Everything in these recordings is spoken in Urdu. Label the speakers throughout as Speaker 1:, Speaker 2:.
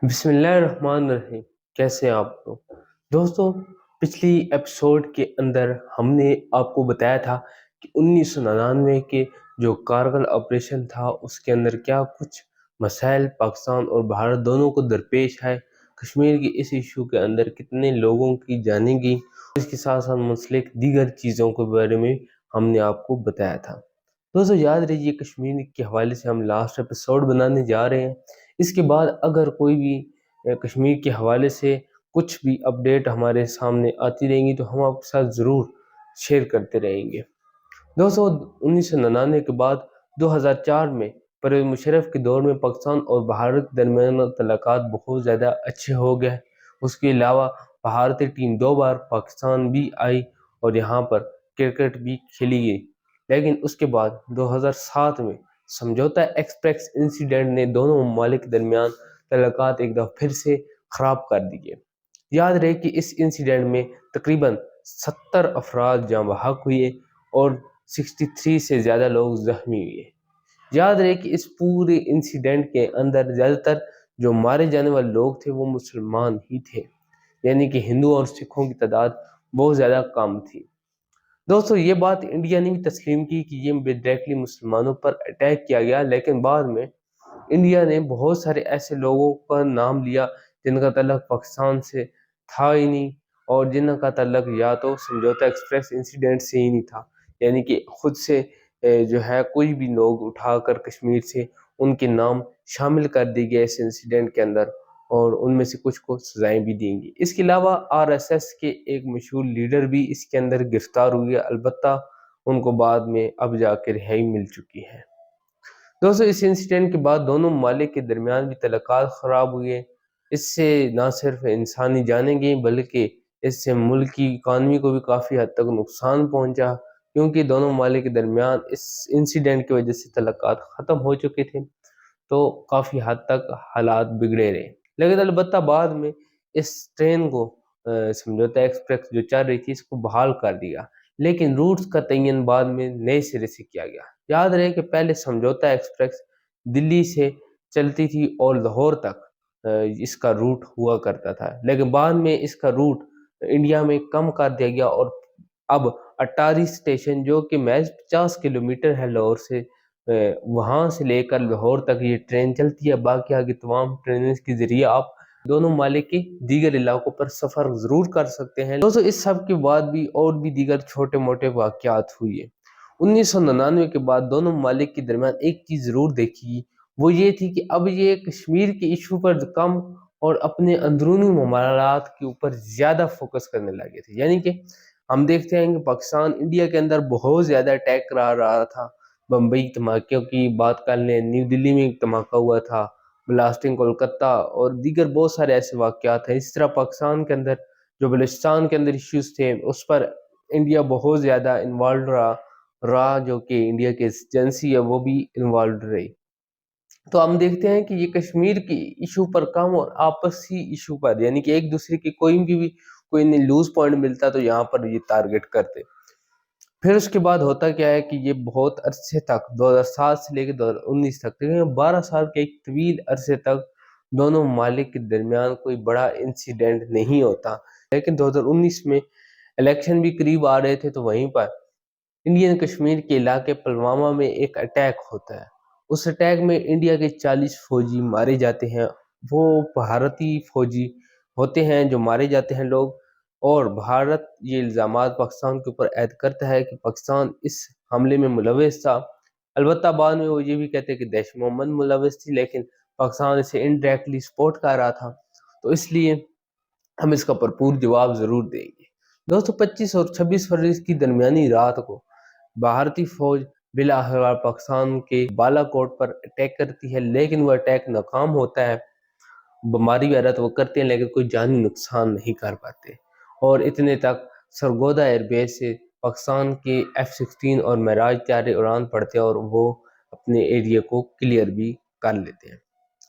Speaker 1: بسم اللہ الرحمن الرحیم. کیسے ہیں آپ لوگ دوستوں؟ پچھلی ایپیسوڈ کے اندر ہم نے آپ کو بتایا تھا کہ 1999 کے جو کارگل آپریشن تھا اس کے اندر کیا کچھ مسائل پاکستان اور بھارت دونوں کو درپیش ہے. کشمیر کی اس ایشو کے اندر کتنے لوگوں کی جانیں گی، اس کے ساتھ ساتھ منسلک دیگر چیزوں کے بارے میں ہم نے آپ کو بتایا تھا. دوستو یاد رہیے، کشمیر کے حوالے سے ہم لاسٹ ایپیسوڈ بنانے جا رہے ہیں. اس کے بعد اگر کوئی بھی کشمیر کے حوالے سے کچھ بھی اپڈیٹ ہمارے سامنے آتی رہیں گی تو ہم آپ کے ساتھ ضرور شیئر کرتے رہیں گے. دوستو 1999 کے بعد 2004 میں پرویز مشرف کے دور میں پاکستان اور بھارت کے درمیان تعلقات بہت زیادہ اچھے ہو گئے. اس کے علاوہ بھارتی ٹیم 2 بار پاکستان بھی آئی اور یہاں پر کرکٹ بھی کھیلی گئی. لیکن اس کے بعد 2007 میں سمجھوتا ایکسپریس انسیڈنٹ نے دونوں ممالک کے درمیان تعلقات ایک دفعہ پھر سے خراب کر دیے. یاد رہے کہ اس انسیڈنٹ میں تقریباً 70 افراد جاں بحق ہوئے اور 63 سے زیادہ لوگ زخمی ہوئے. یاد رہے کہ اس پورے انسیڈنٹ کے اندر زیادہ تر جو مارے جانے والے لوگ تھے وہ مسلمان ہی تھے، یعنی کہ ہندو اور سکھوں کی تعداد بہت زیادہ کم تھی. دوستو یہ بات انڈیا نے بھی تسلیم کی کہ یہ ڈائریکٹلی مسلمانوں پر اٹیک کیا گیا، لیکن بعد میں انڈیا نے بہت سارے ایسے لوگوں کا نام لیا جن کا تعلق پاکستان سے تھا ہی نہیں، اور جن کا تعلق یا تو سمجھوتا ایکسپریس انسیڈنٹ سے ہی نہیں تھا، یعنی کہ خود سے جو ہے کوئی بھی لوگ اٹھا کر کشمیر سے ان کے نام شامل کر دی گئے اس انسیڈنٹ کے اندر، اور ان میں سے کچھ کو سزائیں بھی دیں گی. اس کے علاوہ RSS کے ایک مشہور لیڈر بھی اس کے اندر گرفتار ہوئے، البتہ ان کو بعد میں اب جا کے رہائی مل چکی ہے. دوستو اس انسیڈنٹ کے بعد دونوں ممالک کے درمیان بھی تعلقات خراب ہوئے. اس سے نہ صرف انسانی جانیں گئیں بلکہ اس سے ملک کی اکانومی کو بھی کافی حد تک نقصان پہنچا، کیونکہ دونوں ممالک کے درمیان اس انسیڈنٹ کی وجہ سے تعلقات ختم ہو چکے تھے تو کافی حد تک حالات بگڑے رہے. لیکن البتہ بعد میں اس ٹرین کو سمجھوتا ایکسپریس جو چل رہی تھی اس کو بحال کر دیا، لیکن روٹس کا تعین بعد میں نئے سرے سے کیا گیا. یاد رہے کہ پہلے سمجھوتا ایکسپریس دلی سے چلتی تھی اور لاہور تک اس کا روٹ ہوا کرتا تھا، لیکن بعد میں اس کا روٹ انڈیا میں کم کر دیا گیا اور اب اٹاری اسٹیشن جو کہ محض 50 کلومیٹر ہے لاہور سے، وہاں سے لے کر لاہور تک یہ ٹرین چلتی ہے. باقی آگے تمام ٹرینوں کے ذریعے آپ دونوں ممالک کے دیگر علاقوں پر سفر ضرور کر سکتے ہیں. دوستو اس سب کے بعد بھی اور بھی دیگر چھوٹے موٹے واقعات ہوئے. 1999 کے بعد دونوں ممالک کے درمیان ایک چیز ضرور دیکھی، وہ یہ تھی کہ اب یہ کشمیر کے ایشو پر کم اور اپنے اندرونی معاملات کے اوپر زیادہ فوکس کرنے لگے تھے. یعنی کہ ہم دیکھتے ہیں کہ پاکستان انڈیا کے اندر بہت زیادہ اٹیک کرا رہا تھا. بمبئی دھماکوں کی بات کر لیں، نیو دلی میں ایک دھماکہ ہوا تھا، بلاسٹنگ کولکتہ اور دیگر بہت سارے ایسے واقعات ہیں. اس طرح پاکستان کے اندر جو بلوچستان کے اندر ایشوز تھے اس پر انڈیا بہت زیادہ انوالوڈ رہا، جو کہ انڈیا کی ایجنسی ہے وہ بھی انوالوڈ رہی. تو ہم دیکھتے ہیں کہ یہ کشمیر کی ایشو پر کم اور آپسی ایشو پر، یعنی کہ ایک دوسرے کی کوئی انہیں لوز پوائنٹ ملتا تو یہاں پر یہ ٹارگٹ کرتے. پھر اس کے بعد ہوتا کیا ہے کہ یہ بہت عرصے تک 2007 سے لے کے 2019 تک تقریباً 12 سال کے ایک طویل عرصے تک دونوں ممالک کے درمیان کوئی بڑا انسیڈنٹ نہیں ہوتا. لیکن 2019 میں الیکشن بھی قریب آ رہے تھے تو وہیں پر انڈین کشمیر کے علاقے پلوامہ میں ایک اٹیک ہوتا ہے. اس اٹیک میں انڈیا کے 40 فوجی مارے جاتے ہیں. وہ بھارتی فوجی ہوتے ہیں جو مارے جاتے ہیں لوگ، اور بھارت یہ الزامات پاکستان کے اوپر عائد کرتا ہے کہ پاکستان اس حملے میں ملوث تھا. البتہ بعد میں وہ یہ بھی کہتے ہیں کہ جیش محمد ملوث تھی، لیکن پاکستان اسے انڈائریکٹلی سپورٹ کر رہا تھا، تو اس لیے ہم اس کا بھرپور جواب ضرور دیں گے. دوستو 25 اور 26 فروری کی درمیانی رات کو بھارتی فوج بالآخر پاکستان کے بالا کوٹ پر اٹیک کرتی ہے، لیکن وہ اٹیک ناکام ہوتا ہے. بماری وغیرہ تو وہ کرتے ہیں لیکن کوئی جانی نقصان نہیں کر پاتے، اور اتنے تک سرگودا ایئر بیس سے پاکستان کے F-16 اور معراج طیارے اڑان پڑتے ہیں اور وہ اپنے ایریا کو کلیئر بھی کر لیتے ہیں.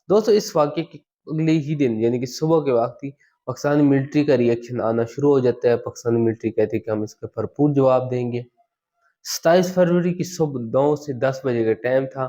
Speaker 1: دوستو اس واقعے کے اگلے ہی دن یعنی کہ صبح کے وقت ہی پاکستانی ملٹری کا ریئیکشن آنا شروع ہو جاتا ہے. پاکستانی ملٹری کہتے ہیں کہ ہم اس کا بھرپور جواب دیں گے. 27 فروری کی صبح 9 سے 10 بجے کا ٹائم تھا.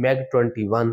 Speaker 1: MiG-21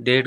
Speaker 1: 1.5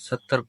Speaker 1: 70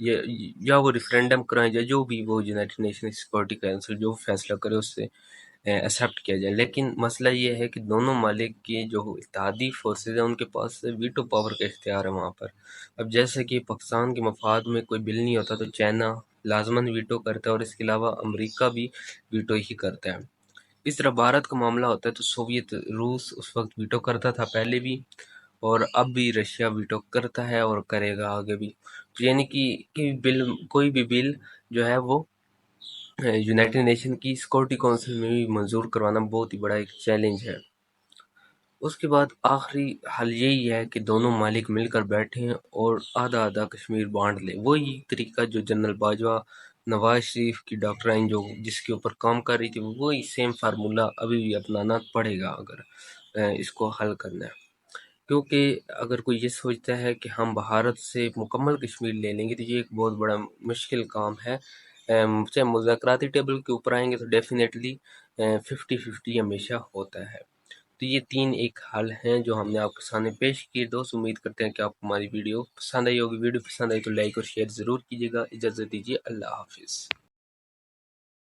Speaker 1: یا وہ ریفرینڈم کرائیں جائے، جو بھی وہ یونائٹڈ نیشن سیکورٹی کونسل جو فیصلہ کرے اس سے ایکسیپٹ کیا جائے۔ لیکن مسئلہ یہ ہے کہ دونوں ممالک کے جو اتحادی فورسز ہیں ان کے پاس ویٹو پاور کا اختیار ہے وہاں پر۔ اب جیسے کہ پاکستان کے مفاد میں کوئی بل نہیں ہوتا تو چائنا لازماً ویٹو کرتا ہے، اور اس کے علاوہ امریکہ بھی ویٹو ہی کرتا ہے۔ اس طرح بھارت کا معاملہ ہوتا ہے تو سوویت روس اس وقت ویٹو کرتا تھا پہلے بھی، اور اب بھی رشیا ویٹو کرتا ہے اور کرے گا آگے بھی۔ تو یعنی کہ کوئی بھی بل جو ہے وہ یونائٹڈ نیشن کی سیکورٹی کونسل میں بھی منظور کروانا بہت ہی بڑا ایک چیلنج ہے۔ اس کے بعد آخری حل یہی ہے کہ دونوں ممالک مل کر بیٹھیں اور آدھا آدھا کشمیر بانٹ لیں۔ وہی طریقہ جو جنرل باجوہ نواز شریف کی ڈاکٹرائن جو جس کے اوپر کام کر رہی تھی، وہی سیم فارمولہ ابھی بھی اپنانا پڑے گا اگر اس کو حل کرنا ہے۔ کیونکہ اگر کوئی یہ سوچتا ہے کہ ہم بھارت سے مکمل کشمیر لے لیں گے تو یہ ایک بہت بڑا مشکل کام ہے۔ چاہے مذاکراتی ٹیبل کے اوپر آئیں گے تو ڈیفینیٹلی 50-50 ہمیشہ ہوتا ہے۔ تو یہ 3 ایک حل ہیں جو ہم نے آپ کے سامنے پیش کیے۔ دوست امید کرتے ہیں کہ آپ کو ہماری ویڈیو پسند آئی ہوگی۔ ویڈیو پسند آئی تو لائک اور شیئر ضرور کیجیے گا۔ اجازت دیجیے، اللہ حافظ۔